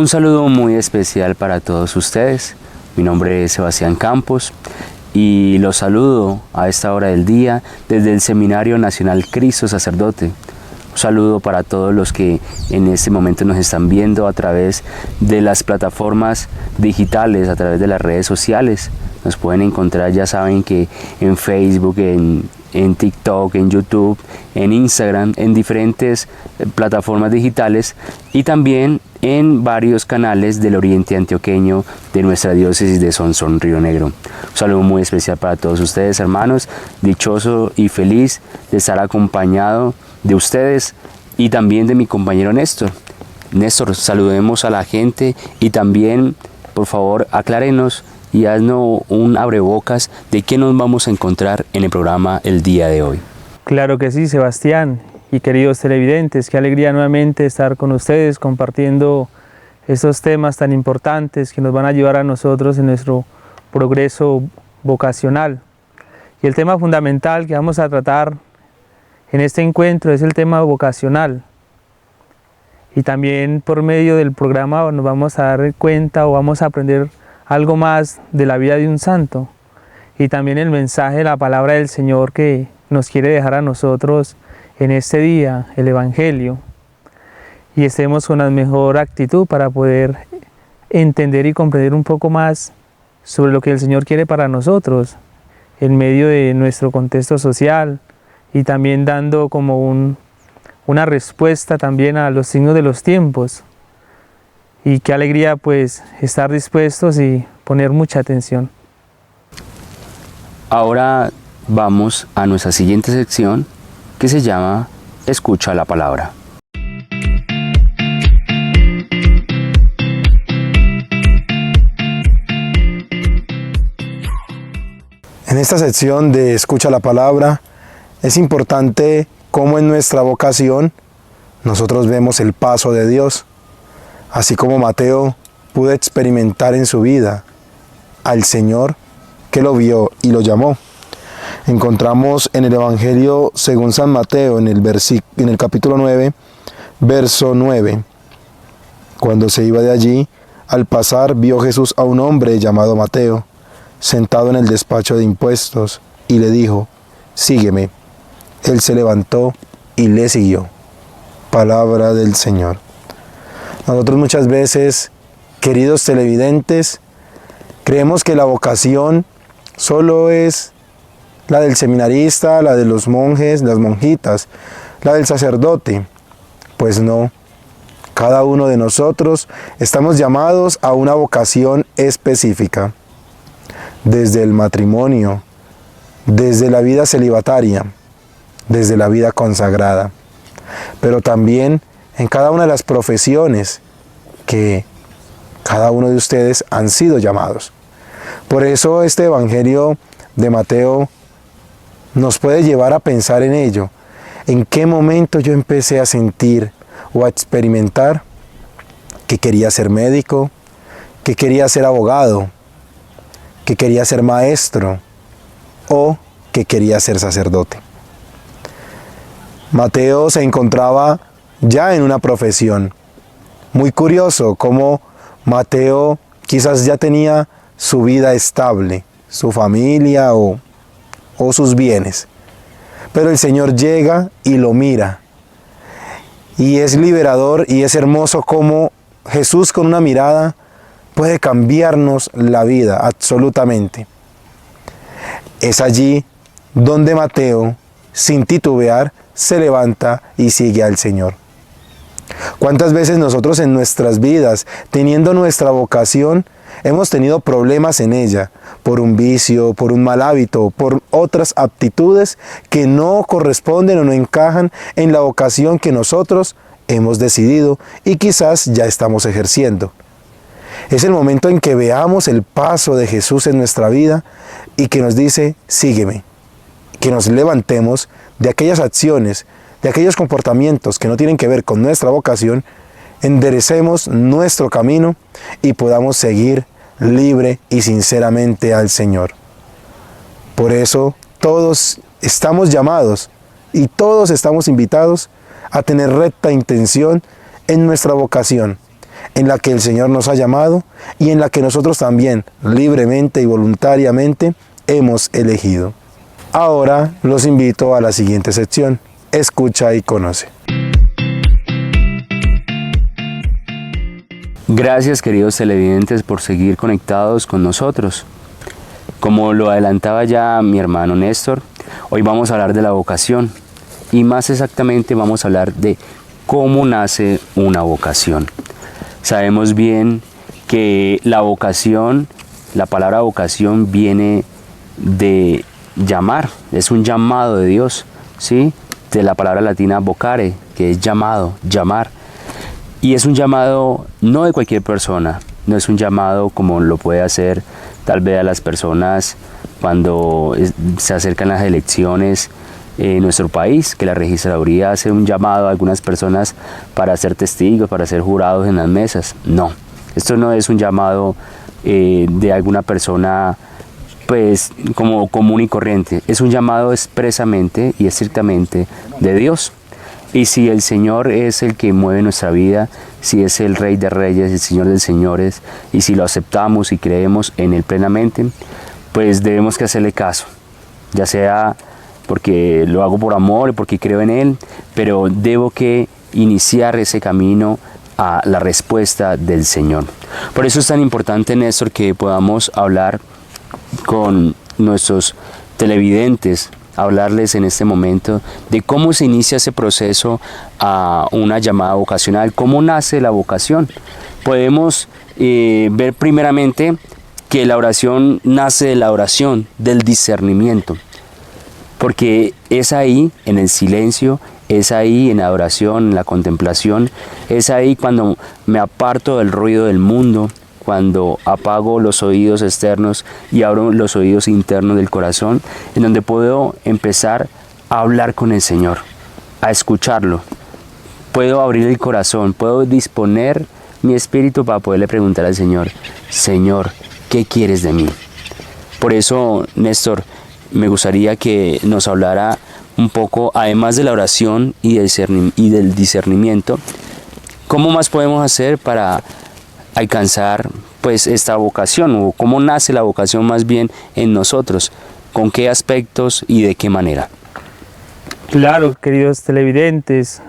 Un saludo muy especial para todos ustedes. Mi nombre es Sebastián Campos y los saludo a esta hora del día desde el Seminario Nacional Cristo Sacerdote. Un saludo para todos los que en este momento nos están viendo a través de las plataformas digitales, a través de las redes sociales. Nos pueden encontrar, ya saben que en Facebook, en TikTok, en YouTube, en Instagram, en diferentes plataformas digitales y también en varios canales del oriente antioqueño de nuestra diócesis de Sonsón, Río Negro. Un saludo muy especial para todos ustedes, hermanos, dichoso y feliz de estar acompañado de ustedes y también de mi compañero Néstor. Néstor, saludemos a la gente y también, por favor, aclárenos y haznos un abrebocas de qué nos vamos a encontrar en el programa el día de hoy. Claro que sí, Sebastián. Y queridos televidentes, qué alegría nuevamente estar con ustedes compartiendo estos temas tan importantes que nos van a ayudar a nosotros en nuestro progreso vocacional. Y el tema fundamental que vamos a tratar en este encuentro es el tema vocacional. Y también por medio del programa nos vamos a dar cuenta o vamos a aprender algo más de la vida de un santo. Y también el mensaje de la palabra del Señor que nos quiere dejar a nosotros en este día, el Evangelio, y estemos con la mejor actitud para poder entender y comprender un poco más sobre lo que el Señor quiere para nosotros en medio de nuestro contexto social y también dando como una respuesta también a los signos de los tiempos. Y qué alegría pues estar dispuestos y poner mucha atención. Ahora vamos a nuestra siguiente sección, que se llama Escucha la Palabra. En esta sección de Escucha la Palabra es importante cómo en nuestra vocación nosotros vemos el paso de Dios, así como Mateo pudo experimentar en su vida al Señor que lo vio y lo llamó. Encontramos en el Evangelio según San Mateo, en el capítulo 9, verso 9. Cuando se iba de allí, al pasar vio Jesús a un hombre llamado Mateo, sentado en el despacho de impuestos, y le dijo: sígueme. Él se levantó y le siguió. Palabra del Señor. Nosotros muchas veces, queridos televidentes, creemos que la vocación solo es la del seminarista, la de los monjes, las monjitas, la del sacerdote. Pues no, cada uno de nosotros estamos llamados a una vocación específica. Desde el matrimonio, desde la vida celibataria, desde la vida consagrada, pero también en cada una de las profesiones que cada uno de ustedes han sido llamados. Por eso este Evangelio de Mateo nos puede llevar a pensar en ello. ¿En qué momento yo empecé a sentir o a experimentar que quería ser médico, que quería ser abogado, que quería ser maestro o que quería ser sacerdote? Mateo se encontraba ya en una profesión. Muy curioso cómo Mateo quizás ya tenía su vida estable, su familia o sus bienes. Pero el Señor llega y lo mira. Y es liberador y es hermoso cómo Jesús con una mirada puede cambiarnos la vida absolutamente. Es allí donde Mateo, sin titubear, se levanta y sigue al Señor. ¿Cuántas veces nosotros en nuestras vidas, teniendo nuestra vocación, hemos tenido problemas en ella, por un vicio, por un mal hábito, por otras aptitudes que no corresponden o no encajan en la vocación que nosotros hemos decidido y quizás ya estamos ejerciendo? Es el momento en que veamos el paso de Jesús en nuestra vida y que nos dice: sígueme. Que nos levantemos de aquellas acciones, de aquellos comportamientos que no tienen que ver con nuestra vocación, enderecemos nuestro camino y podamos seguir libre y sinceramente al Señor. Por eso todos estamos llamados y todos estamos invitados a tener recta intención en nuestra vocación, en la que el Señor nos ha llamado y en la que nosotros también, libremente y voluntariamente, hemos elegido. Ahora los invito a la siguiente sección, Escucha y Conoce. Gracias, queridos televidentes, por seguir conectados con nosotros. Como lo adelantaba ya mi hermano Néstor, hoy vamos a hablar de la vocación y más exactamente vamos a hablar de cómo nace una vocación. Sabemos bien que la vocación, la palabra vocación viene de llamar, es un llamado de Dios, ¿sí? De la palabra latina vocare, que es llamado, llamar. Y es un llamado no de cualquier persona, no es un llamado como lo puede hacer tal vez a las personas cuando se acercan las elecciones en nuestro país, que la registraduría hace un llamado a algunas personas para ser testigos, para ser jurados en las mesas. No, esto no es un llamado de alguna persona pues como común y corriente, es un llamado expresamente y estrictamente de Dios. Y si el Señor es el que mueve nuestra vida, si es el Rey de Reyes, el Señor de Señores, y si lo aceptamos y creemos en Él plenamente, pues debemos que hacerle caso, ya sea porque lo hago por amor y porque creo en Él, pero debo que iniciar ese camino a la respuesta del Señor. Por eso es tan importante, Néstor, que podamos hablar con nuestros televidentes, hablarles en este momento de cómo se inicia ese proceso a una llamada vocacional, cómo nace la vocación. Podemos ver primeramente que la oración nace de la oración, del discernimiento, porque es ahí en el silencio, es ahí en la oración, en la contemplación, es ahí cuando me aparto del ruido del mundo, cuando apago los oídos externos y abro los oídos internos del corazón, en donde puedo empezar a hablar con el Señor, a escucharlo. Puedo abrir el corazón, puedo disponer mi espíritu para poderle preguntar al Señor, Señor, ¿qué quieres de mí? Por eso, Néstor, me gustaría que nos hablara un poco, además de la oración y del discernimiento, ¿cómo más podemos hacer para alcanzar pues esta vocación, o cómo nace la vocación más bien en nosotros, con qué aspectos y de qué manera? Claro, queridos televidentes,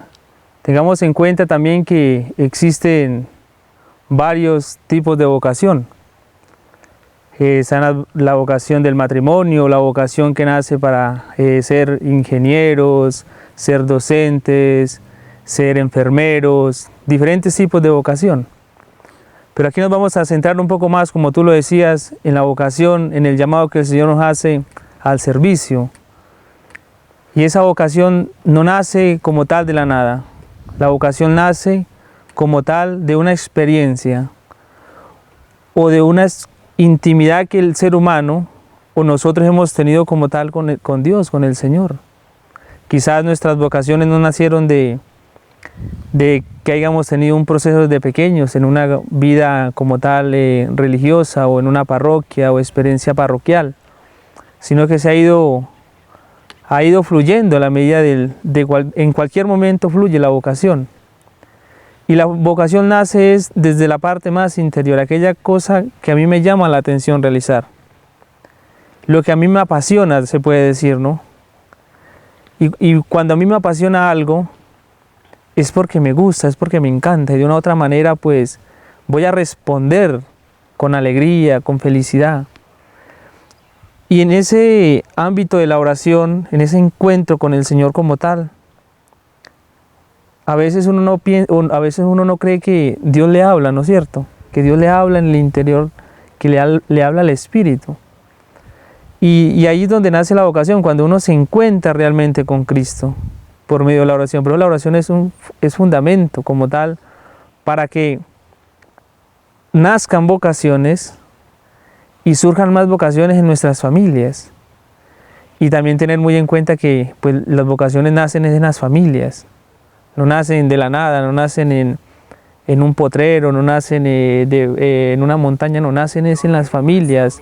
tengamos en cuenta también que existen varios tipos de vocación. Está la vocación del matrimonio, la vocación que nace para ser ingenieros, ser docentes, ser enfermeros, diferentes tipos de vocación. Pero aquí nos vamos a centrar un poco más, como tú lo decías, en la vocación, en el llamado que el Señor nos hace al servicio. Y esa vocación no nace como tal de la nada. La vocación nace como tal de una experiencia o de una intimidad que el ser humano o nosotros hemos tenido como tal con Dios, con el Señor. Quizás nuestras vocaciones no nacieron de que hayamos tenido un proceso desde pequeños en una vida como tal religiosa o en una parroquia o experiencia parroquial, sino que se ha ido fluyendo a la medida en cualquier momento fluye la vocación. Y la vocación nace desde la parte más interior, aquella cosa que a mí me llama la atención realizar. Lo que a mí me apasiona, se puede decir, ¿no? Y cuando a mí me apasiona algo, es porque me gusta, es porque me encanta, y de una u otra manera pues voy a responder con alegría, con felicidad. Y en ese ámbito de la oración, en ese encuentro con el Señor como tal, a veces uno no cree que Dios le habla, ¿no es cierto? Que Dios le habla en el interior, que le habla al Espíritu. Y ahí es donde nace la vocación, cuando uno se encuentra realmente con Cristo por medio de la oración. Pero la oración es fundamento como tal para que nazcan vocaciones y surjan más vocaciones en nuestras familias. Y también tener muy en cuenta que pues, las vocaciones nacen en las familias. No nacen de la nada, no nacen en un potrero, no nacen en una montaña, no nacen en las familias,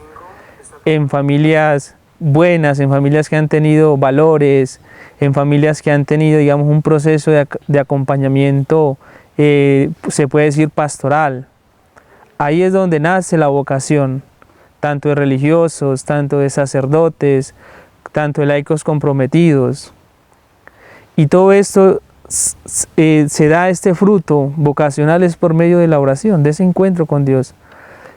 en familias buenas, en familias que han tenido valores, en familias que han tenido, digamos, un proceso de acompañamiento se puede decir pastoral. Ahí es donde nace la vocación, tanto de religiosos, tanto de sacerdotes, tanto de laicos comprometidos. Y todo esto se da este fruto vocacional es por medio de la oración, de ese encuentro con Dios.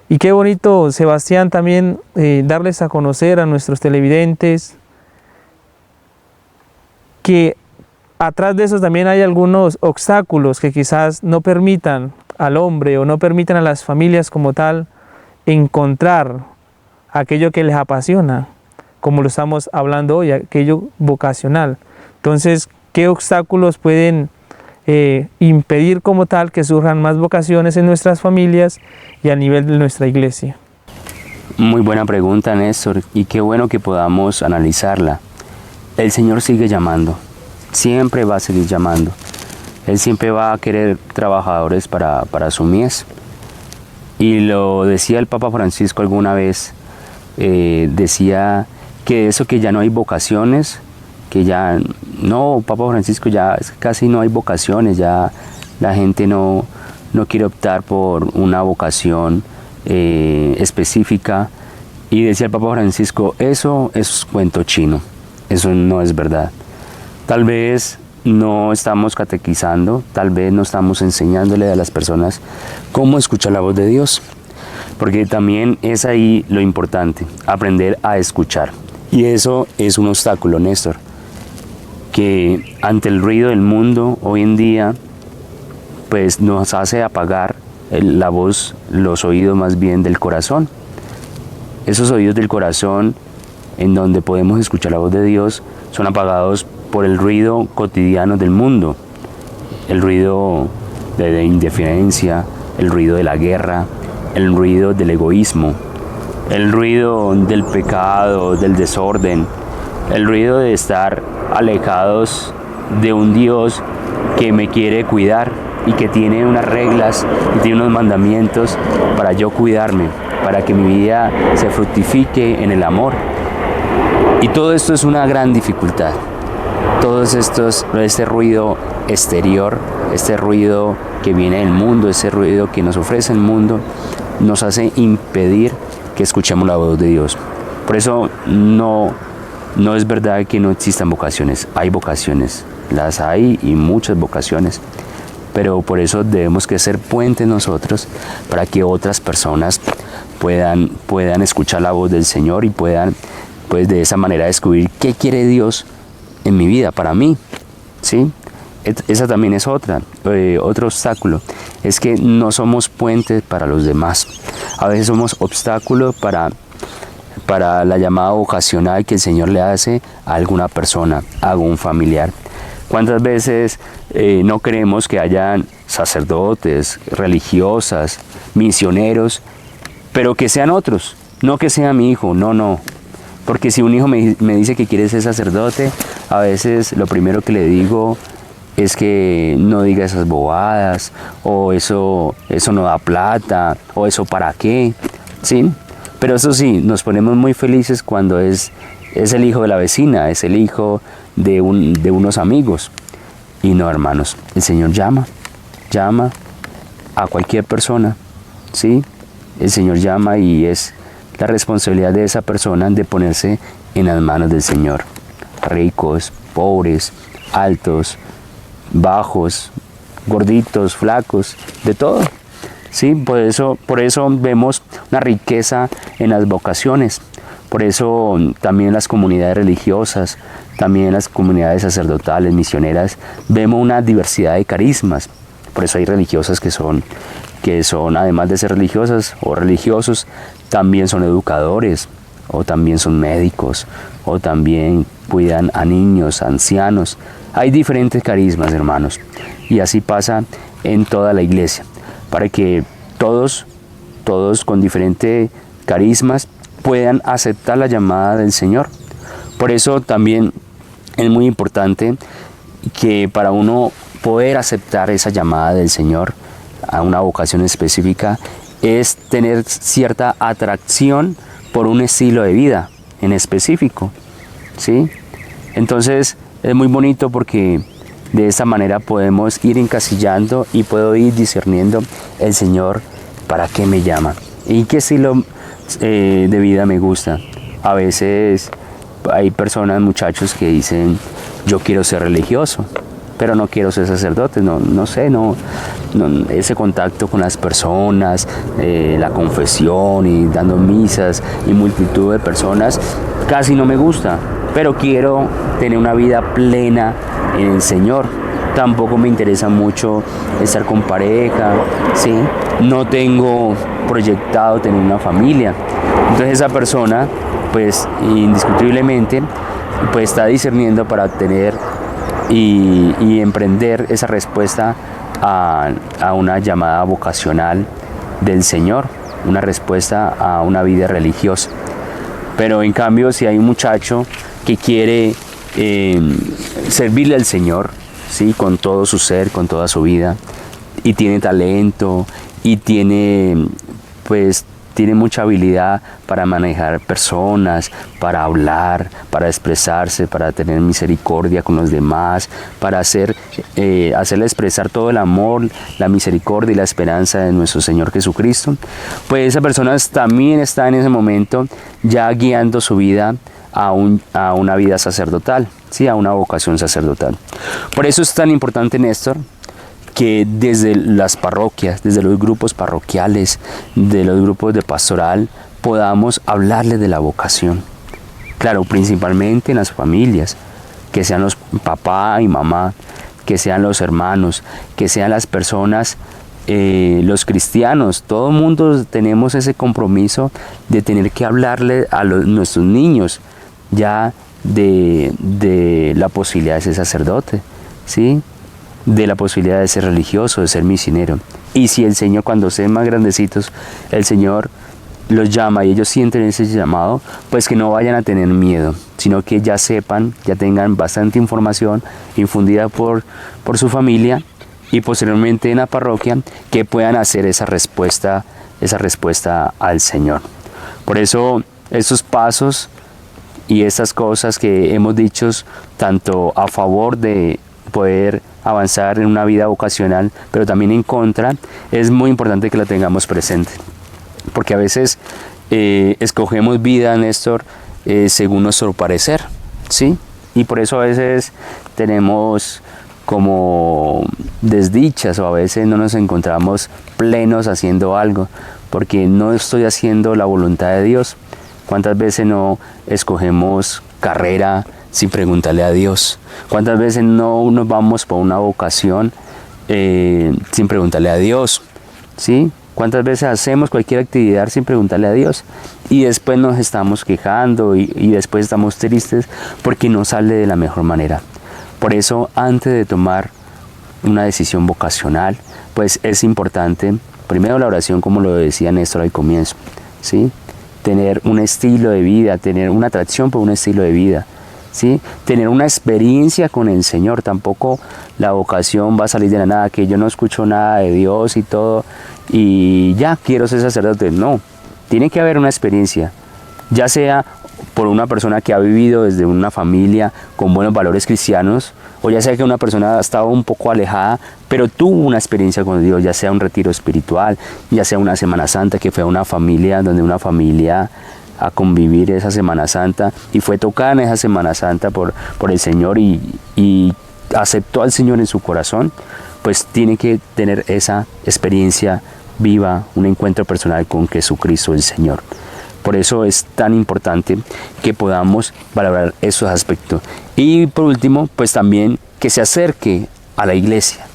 Y qué bonito, Sebastián, también darles a conocer a nuestros televidentes que atrás de eso también hay algunos obstáculos que quizás no permitan al hombre o no permitan a las familias como tal encontrar aquello que les apasiona, como lo estamos hablando hoy, aquello vocacional. Entonces, ¿qué obstáculos pueden impedir como tal que surjan más vocaciones en nuestras familias y a nivel de nuestra iglesia? Muy buena pregunta, Néstor, y qué bueno que podamos analizarla. El Señor sigue llamando, siempre va a seguir llamando. Él siempre va a querer trabajadores para su mies. Y lo decía el Papa Francisco alguna vez, decía que eso que ya no hay vocaciones, que ya no, Papa Francisco, ya casi no hay vocaciones, ya la gente no quiere optar por una vocación específica. Y decía el Papa Francisco, eso es cuento chino, eso no es verdad. Tal vez no estamos catequizando, tal vez no estamos enseñándole a las personas cómo escuchar la voz de Dios, porque también es ahí lo importante, aprender a escuchar. Y eso es un obstáculo, Néstor, que ante el ruido del mundo hoy en día pues nos hace apagar la voz, los oídos más bien del corazón. Esos oídos del corazón en donde podemos escuchar la voz de Dios son apagados por el ruido cotidiano del mundo, el ruido de indiferencia, el ruido de la guerra, el ruido del egoísmo, el ruido del pecado, del desorden, el ruido de estar alejados de un Dios que me quiere cuidar y que tiene unas reglas y tiene unos mandamientos para yo cuidarme, para que mi vida se fructifique en el amor. Y todo esto es una gran dificultad. Este ruido exterior, este ruido que viene del mundo, ese ruido que nos ofrece el mundo, nos hace impedir que escuchemos la voz de Dios. Por eso no es verdad que no existan vocaciones, hay vocaciones, las hay y muchas vocaciones, pero por eso debemos que ser puentes nosotros para que otras personas puedan escuchar la voz del Señor y puedan pues de esa manera descubrir qué quiere Dios en mi vida, para mí, ¿sí? Esa también es otro obstáculo, es que no somos puentes para los demás. A veces somos obstáculos para la llamada vocacional que el Señor le hace a alguna persona, a algún familiar. ¿Cuántas veces no queremos que hayan sacerdotes, religiosas, misioneros, pero que sean otros, no que sea mi hijo, no? Porque si un hijo me dice que quiere ser sacerdote, a veces lo primero que le digo es que no diga esas bobadas, o eso no da plata, o eso para qué, ¿sí? Pero eso sí, nos ponemos muy felices cuando es el hijo de la vecina, es el hijo de unos amigos. Y no, hermanos, el Señor llama a cualquier persona, ¿sí? El Señor llama y es la responsabilidad de esa persona de ponerse en las manos del Señor. Ricos, pobres, altos, bajos, gorditos, flacos, de todo. Sí, por eso vemos una riqueza en las vocaciones. Por eso también las comunidades religiosas, también las comunidades sacerdotales, misioneras, vemos una diversidad de carismas. Por eso hay religiosas que son además de ser religiosas o religiosos, también son educadores, o también son médicos, o también cuidan a niños, ancianos. Hay diferentes carismas, hermanos, y así pasa en toda la iglesia, para que todos con diferentes carismas puedan aceptar la llamada del Señor. Por eso también es muy importante que para uno poder aceptar esa llamada del Señor a una vocación específica es tener cierta atracción por un estilo de vida en específico, ¿sí? Entonces es muy bonito porque De esta manera podemos ir encasillando y puedo ir discerniendo el Señor para qué me llama y qué estilo de vida me gusta. A veces hay personas, muchachos, que dicen, yo quiero ser religioso, pero no quiero ser sacerdote, no sé, ese contacto con las personas, la confesión y dando misas y multitud de personas, casi no me gusta, pero quiero tener una vida plena en el Señor. Tampoco me interesa mucho estar con pareja, ¿sí? No tengo proyectado tener una familia. Entonces esa persona, pues indiscutiblemente, pues está discerniendo para tener y emprender esa respuesta a una llamada vocacional del Señor, una respuesta a una vida religiosa. Pero en cambio, si hay un muchacho que quiere servirle al Señor, ¿sí? Con todo su ser, con toda su vida, y tiene talento y tiene mucha habilidad para manejar personas, para hablar, para expresarse, para tener misericordia con los demás, para hacerle expresar todo el amor, la misericordia y la esperanza de nuestro Señor Jesucristo, pues esa persona también está en ese momento ya guiando su vida a una vida sacerdotal, ¿sí? A una vocación sacerdotal. Por eso es tan importante, Néstor, que desde las parroquias, desde los grupos parroquiales, de los grupos de pastoral, podamos hablarles de la vocación. Claro, principalmente en las familias, que sean los papá y mamá, que sean los hermanos, que sean las personas, los cristianos. Todo el mundo tenemos ese compromiso de tener que hablarle a nuestros niños ya de la posibilidad de ser sacerdote, ¿sí? De la posibilidad de ser religioso, de ser misionero. Y si el Señor, cuando sean más grandecitos, el Señor los llama y ellos sienten ese llamado, pues que no vayan a tener miedo, sino que ya sepan, ya tengan bastante información infundida por su familia y posteriormente en la parroquia, que puedan hacer esa respuesta al Señor. Por eso estos pasos y estas cosas que hemos dicho, tanto a favor de poder avanzar en una vida vocacional, pero también en contra, es muy importante que lo tengamos presente. Porque a veces escogemos vida, Néstor, según nuestro parecer, ¿sí? Y por eso a veces tenemos como desdichas o a veces no nos encontramos plenos haciendo algo, porque no estoy haciendo la voluntad de Dios. ¿Cuántas veces no escogemos carrera sin preguntarle a Dios? ¿Cuántas veces no nos vamos por una vocación sin preguntarle a Dios? ¿Sí? ¿Cuántas veces hacemos cualquier actividad sin preguntarle a Dios? Y después nos estamos quejando y después estamos tristes porque no sale de la mejor manera. Por eso, antes de tomar una decisión vocacional, pues es importante, primero la oración, como lo decía Néstor al comienzo, ¿sí? Tener un estilo de vida, tener una atracción por un estilo de vida, ¿sí? Tener una experiencia con el Señor. Tampoco la vocación va a salir de la nada, que yo no escucho nada de Dios y todo, y ya quiero ser sacerdote. No, tiene que haber una experiencia, ya sea por una persona que ha vivido desde una familia con buenos valores cristianos, o ya sea que una persona ha estado un poco alejada, pero tuvo una experiencia con Dios, ya sea un retiro espiritual, ya sea una Semana Santa, que fue a una familia, donde una familia a convivir esa Semana Santa y fue tocada en esa Semana Santa por el Señor y aceptó al Señor en su corazón, pues tiene que tener esa experiencia viva, un encuentro personal con Jesucristo el Señor. Por eso es tan importante que podamos valorar esos aspectos. Y por último, pues también que se acerque a la iglesia,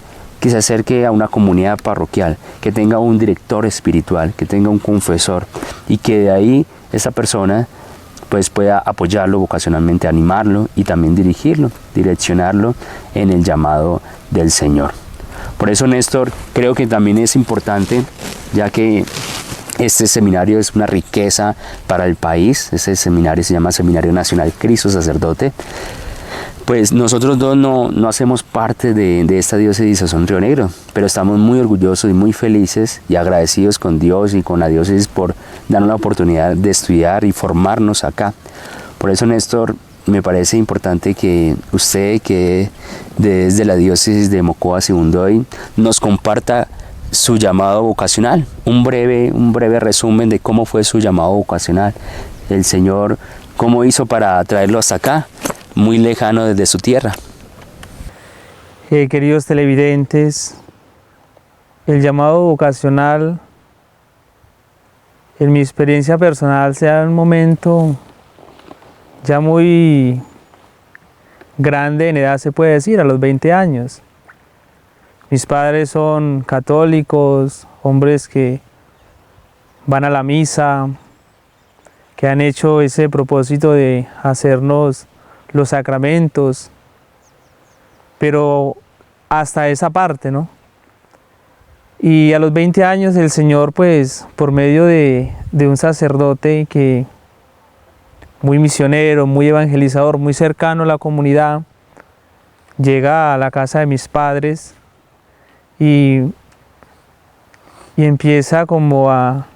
que se acerque a una comunidad parroquial, que tenga un director espiritual, que tenga un confesor y que de ahí esa persona pues pueda apoyarlo vocacionalmente, animarlo y también dirigirlo, direccionarlo en el llamado del Señor. Por eso, Néstor, creo que también es importante, ya que este seminario es una riqueza para el país. Este seminario se llama Seminario Nacional Cristo Sacerdote. Pues nosotros dos no hacemos parte de esta diócesis de Río Negro, pero estamos muy orgullosos y muy felices y agradecidos con Dios y con la diócesis por darnos la oportunidad de estudiar y formarnos acá. Por eso, Néstor, me parece importante que usted, que desde la diócesis de Mocoa Sibundoy, nos comparta su llamado vocacional, un breve resumen de cómo fue su llamado vocacional. El Señor, cómo hizo para traerlo hasta acá, muy lejano desde su tierra. Queridos televidentes, el llamado vocacional, en mi experiencia personal, se da en un momento ya muy grande en edad, se puede decir, a los 20 años. Mis padres son católicos, hombres que van a la misa, que han hecho ese propósito de hacernos los sacramentos, pero hasta esa parte, ¿no? Y a los 20 años el Señor, pues, por medio de un sacerdote que muy misionero, muy evangelizador, muy cercano a la comunidad, llega a la casa de mis padres y empieza como a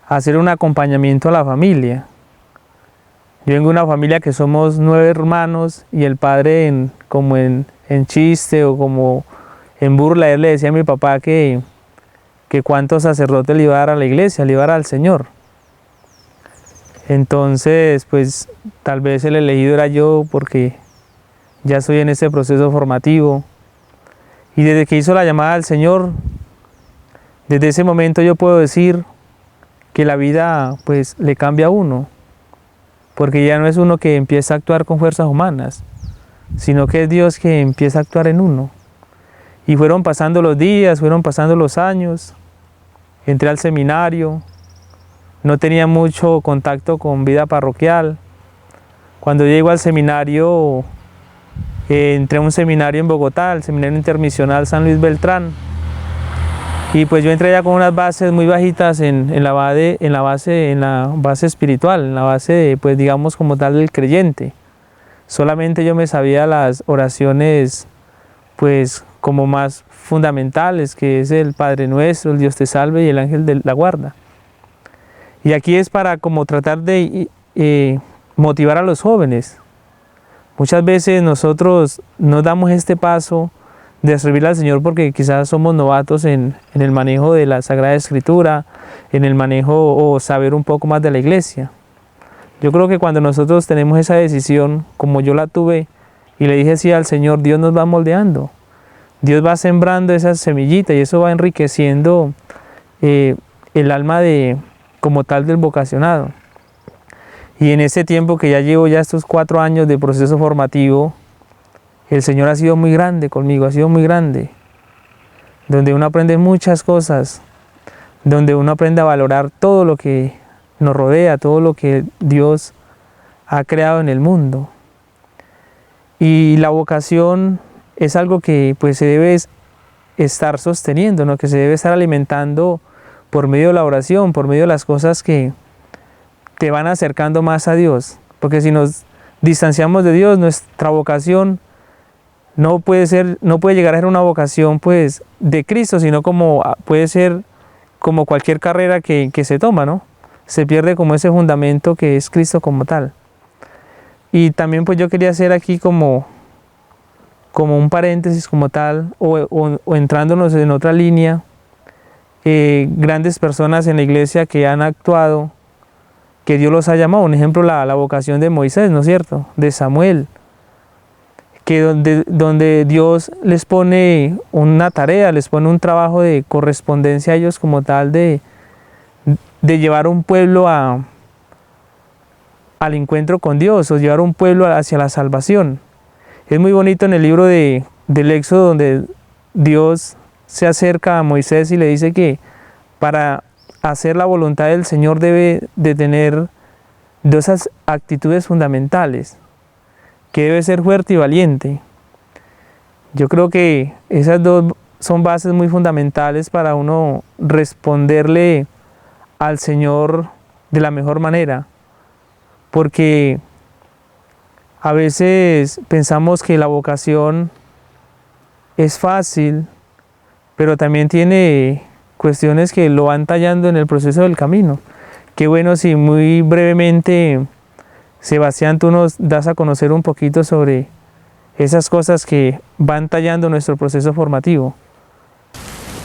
hacer un acompañamiento a la familia. Yo vengo de una familia que somos 9 hermanos y el padre como en chiste o como en burla, él le decía a mi papá que cuántos sacerdotes le iba a dar a la iglesia, le iba a dar al Señor. Entonces, pues tal vez el elegido era yo porque ya estoy en ese proceso formativo. Y desde que hizo la llamada al Señor, desde ese momento yo puedo decir que la vida pues le cambia a uno, porque ya no es uno que empieza a actuar con fuerzas humanas, sino que es Dios que empieza a actuar en uno. Y fueron pasando los días, fueron pasando los años, entré al seminario, no tenía mucho contacto con vida parroquial. Cuando llego al seminario, entré a un seminario en Bogotá, el Seminario Intermisional San Luis Beltrán, y pues yo entré ya con unas bases muy bajitas en la base espiritual, en la base de, pues digamos como tal del creyente. Solamente yo me sabía las oraciones pues como más fundamentales, que es el Padre Nuestro, el Dios te salve y el Ángel de la guarda. Y aquí es para como tratar de motivar a los jóvenes. Muchas veces nosotros no damos este paso de servirle al Señor porque quizás somos novatos en el manejo de la Sagrada Escritura, en el manejo o saber un poco más de la iglesia. Yo creo que cuando nosotros tenemos esa decisión, como yo la tuve, y le dije sí al Señor, Dios nos va moldeando. Dios va sembrando esa semillita y eso va enriqueciendo el alma como tal del vocacionado. Y en ese tiempo que ya llevo ya estos 4 años de proceso formativo, el Señor ha sido muy grande conmigo, ha sido muy grande. Donde uno aprende muchas cosas, donde uno aprende a valorar todo lo que nos rodea, todo lo que Dios ha creado en el mundo. Y la vocación es algo que pues se debe estar sosteniendo, ¿no? Que se debe estar alimentando por medio de la oración, por medio de las cosas que te van acercando más a Dios. Porque si nos distanciamos de Dios, nuestra vocación no puede llegar a ser una vocación pues de Cristo, sino puede ser como cualquier carrera que se toma, ¿no? Se pierde como ese fundamento que es Cristo como tal. Y también pues yo quería hacer aquí como un paréntesis como tal, o entrándonos en otra línea, grandes personas en la iglesia que han actuado, que Dios los ha llamado. Un ejemplo, la vocación de Moisés, ¿no es cierto? De Samuel, que donde Dios les pone una tarea, les pone un trabajo de correspondencia a ellos como tal, de llevar un pueblo al encuentro con Dios, o llevar un pueblo hacia la salvación. Es muy bonito en el libro del Éxodo, donde Dios se acerca a Moisés y le dice que para hacer la voluntad del Señor debe de tener 2 actitudes fundamentales, que debe ser fuerte y valiente. Yo creo que esas 2 son bases muy fundamentales para uno responderle al Señor de la mejor manera, porque a veces pensamos que la vocación es fácil, pero también tiene cuestiones que lo van tallando en el proceso del camino. Qué bueno si muy brevemente Sebastián, tú nos das a conocer un poquito sobre esas cosas que van tallando nuestro proceso formativo.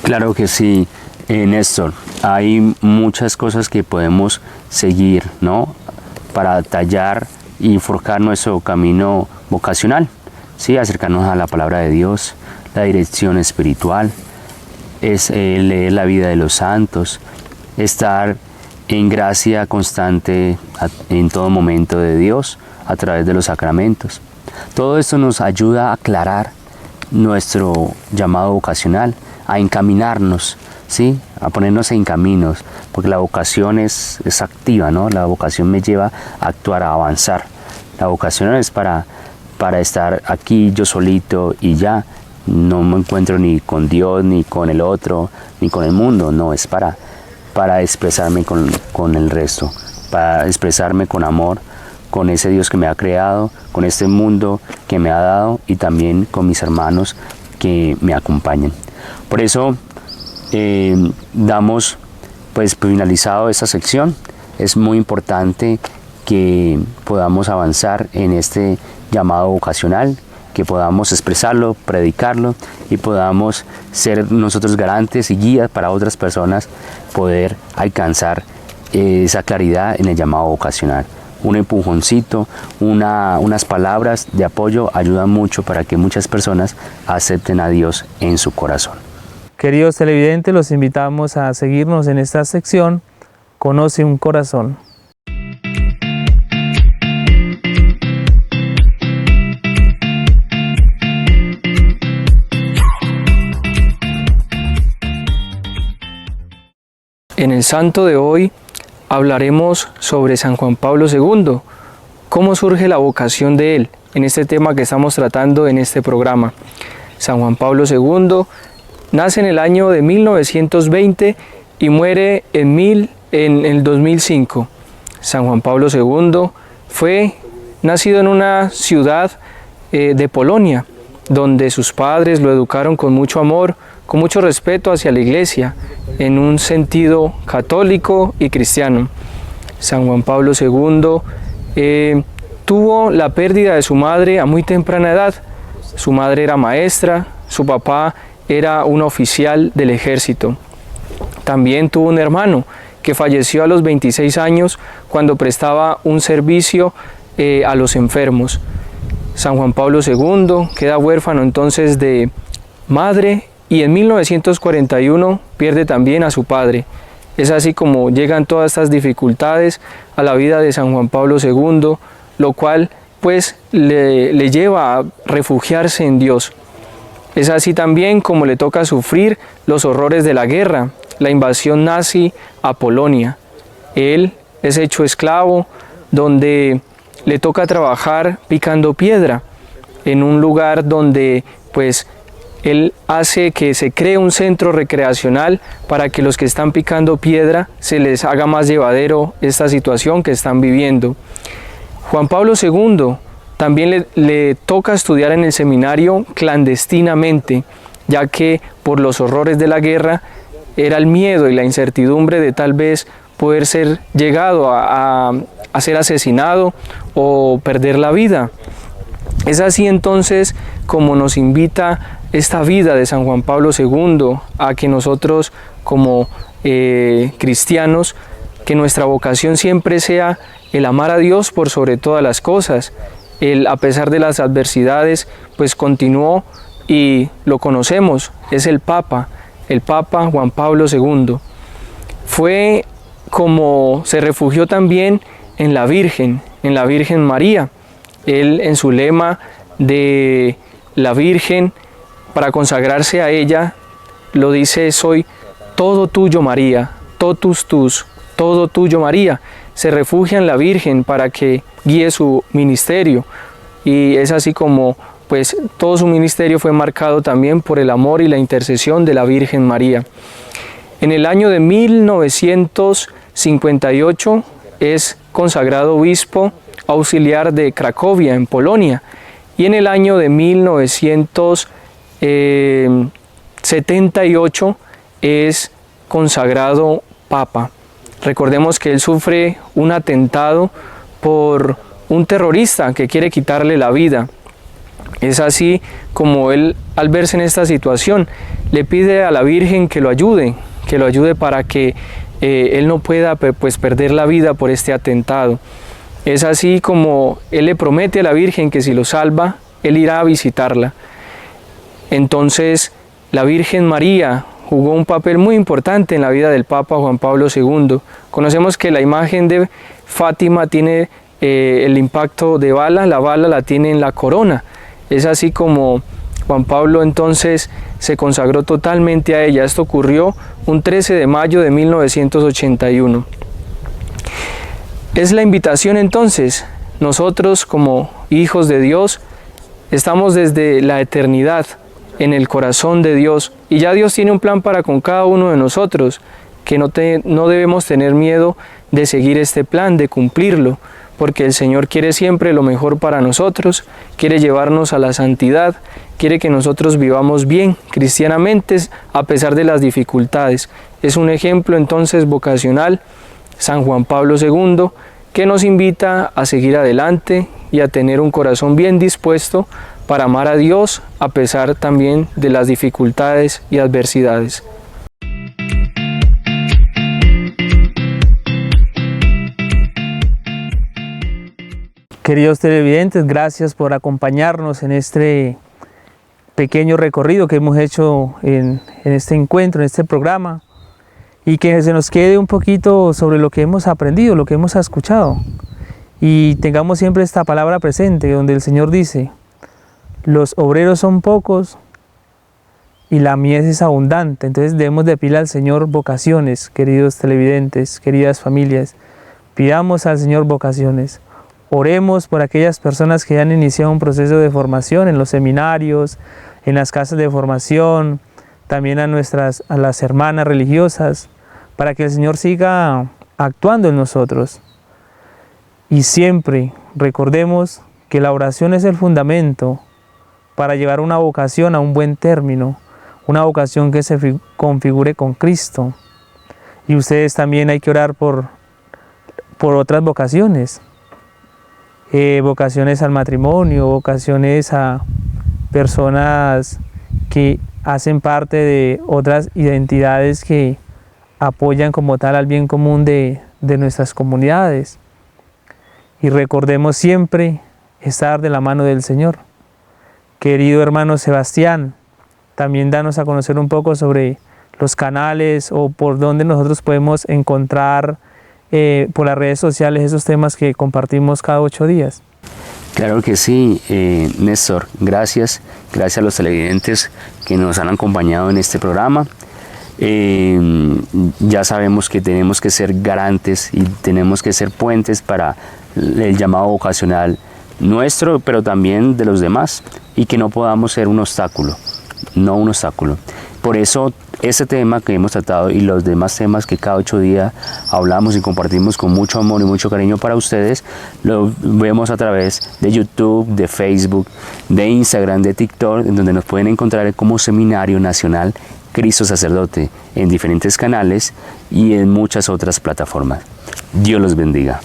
Claro que sí, Néstor. Hay muchas cosas que podemos seguir, ¿no? Para tallar y forjar nuestro camino vocacional, ¿sí? Acercarnos a la palabra de Dios, la dirección espiritual, es leer la vida de los santos, estar en gracia constante en todo momento de Dios a través de los sacramentos. Todo esto nos ayuda a aclarar nuestro llamado vocacional, a encaminarnos, ¿sí? A ponernos en caminos, porque la vocación es activa, ¿no? La vocación me lleva a actuar, a avanzar. La vocación es para estar aquí yo solito y ya. No me encuentro ni con Dios, ni con el otro, ni con el mundo. No, es para expresarme con el resto, para expresarme con amor, con ese Dios que me ha creado, con este mundo que me ha dado y también con mis hermanos que me acompañan. Por eso damos pues finalizado esta sección. Es muy importante que podamos avanzar en este llamado vocacional, que podamos expresarlo, predicarlo y podamos ser nosotros garantes y guías para otras personas poder alcanzar esa claridad en el llamado vocacional. Un empujoncito, unas palabras de apoyo ayudan mucho para que muchas personas acepten a Dios en su corazón. Queridos televidentes, los invitamos a seguirnos en esta sección Conoce un corazón. En el santo de hoy hablaremos sobre San Juan Pablo II, cómo surge la vocación de él en este tema que estamos tratando en este programa. San Juan Pablo II nace en el año de 1920 y muere en el 2005. San Juan Pablo II fue nacido en una ciudad de Polonia, donde sus padres lo educaron con mucho amor, con mucho respeto hacia la Iglesia, en un sentido católico y cristiano. San Juan Pablo II tuvo la pérdida de su madre a muy temprana edad. Su madre era maestra, su papá era un oficial del ejército. También tuvo un hermano que falleció a los 26 años cuando prestaba un servicio a los enfermos. San Juan Pablo II queda huérfano entonces de madre y en 1941 pierde también a su padre. Es así como llegan todas estas dificultades a la vida de San Juan Pablo II, lo cual pues le lleva a refugiarse en Dios. Es así también como le toca sufrir los horrores de la guerra, la invasión nazi a Polonia. Él es hecho esclavo, donde le toca trabajar picando piedra, en un lugar donde pues él hace que se cree un centro recreacional para que los que están picando piedra se les haga más llevadero esta situación que están viviendo. Juan Pablo II también le toca estudiar en el seminario clandestinamente, ya que por los horrores de la guerra era el miedo y la incertidumbre de tal vez poder ser llegado a ser asesinado o perder la vida. Es así entonces como nos invita esta vida de San Juan Pablo II a que nosotros como cristianos, que nuestra vocación siempre sea el amar a Dios por sobre todas las cosas. Él, a pesar de las adversidades, pues continuó y lo conocemos, es el Papa Juan Pablo II. Fue como se refugió también en la Virgen María. Él en su lema de la Virgen, para consagrarse a ella, lo dice: soy todo tuyo María, totus tus, todo tuyo María. Se refugia en la Virgen para que guíe su ministerio, y es así como pues todo su ministerio fue marcado también por el amor y la intercesión de la Virgen María. En el año de 1958 es consagrado obispo auxiliar de Cracovia, en Polonia, y en el año de 1978 es consagrado papa. Recordemos que él sufre un atentado por un terrorista que quiere quitarle la vida. Es así como él, al verse en esta situación, le pide a la Virgen que lo ayude para que él no pueda pues perder la vida por este atentado. Es así como él le promete a la Virgen que si lo salva, él irá a visitarla. Entonces, la Virgen María jugó un papel muy importante en la vida del Papa Juan Pablo II. Conocemos que la imagen de Fátima tiene el impacto de bala, la bala la tiene en la corona. Es así como Juan Pablo entonces se consagró totalmente a ella. Esto ocurrió un 13 de mayo de 1981. Es la invitación entonces, nosotros como hijos de Dios, estamos desde la eternidad en el corazón de Dios y ya Dios tiene un plan para con cada uno de nosotros, que no debemos tener miedo de seguir este plan, de cumplirlo, porque el Señor quiere siempre lo mejor para nosotros, quiere llevarnos a la santidad, quiere que nosotros vivamos bien cristianamente a pesar de las dificultades. Es un ejemplo entonces vocacional, San Juan Pablo II, que nos invita a seguir adelante y a tener un corazón bien dispuesto para amar a Dios a pesar también de las dificultades y adversidades. Queridos televidentes, gracias por acompañarnos en este pequeño recorrido que hemos hecho en este encuentro, en este programa, y que se nos quede un poquito sobre lo que hemos aprendido, lo que hemos escuchado, y tengamos siempre esta palabra presente donde el Señor dice: los obreros son pocos y la mies es abundante. Entonces debemos de pedir al Señor vocaciones, queridos televidentes, queridas familias. Pidamos al Señor vocaciones. Oremos por aquellas personas que han iniciado un proceso de formación en los seminarios, en las casas de formación, también a las hermanas religiosas, para que el Señor siga actuando en nosotros. Y siempre recordemos que la oración es el fundamento para llevar una vocación a un buen término, una vocación que se configure con Cristo. Y ustedes también hay que orar por otras vocaciones. Vocaciones al matrimonio, vocaciones a personas que hacen parte de otras identidades que apoyan como tal al bien común de nuestras comunidades. Y recordemos siempre estar de la mano del Señor. Querido hermano Sebastián, también danos a conocer un poco sobre los canales o por donde nosotros podemos encontrar por las redes sociales esos temas que compartimos cada 8 días. Claro que sí, Néstor, gracias a los televidentes que nos han acompañado en este programa. Ya sabemos que tenemos que ser garantes y tenemos que ser puentes para el llamado vocacional nuestro, pero también de los demás, y que no podamos ser un obstáculo, no un obstáculo. Por eso este tema que hemos tratado y los demás temas que cada 8 días hablamos y compartimos con mucho amor y mucho cariño para ustedes, lo vemos a través de YouTube, de Facebook, de Instagram, de TikTok, en donde nos pueden encontrar como Seminario Nacional Cristo Sacerdote en diferentes canales y en muchas otras plataformas. Dios los bendiga.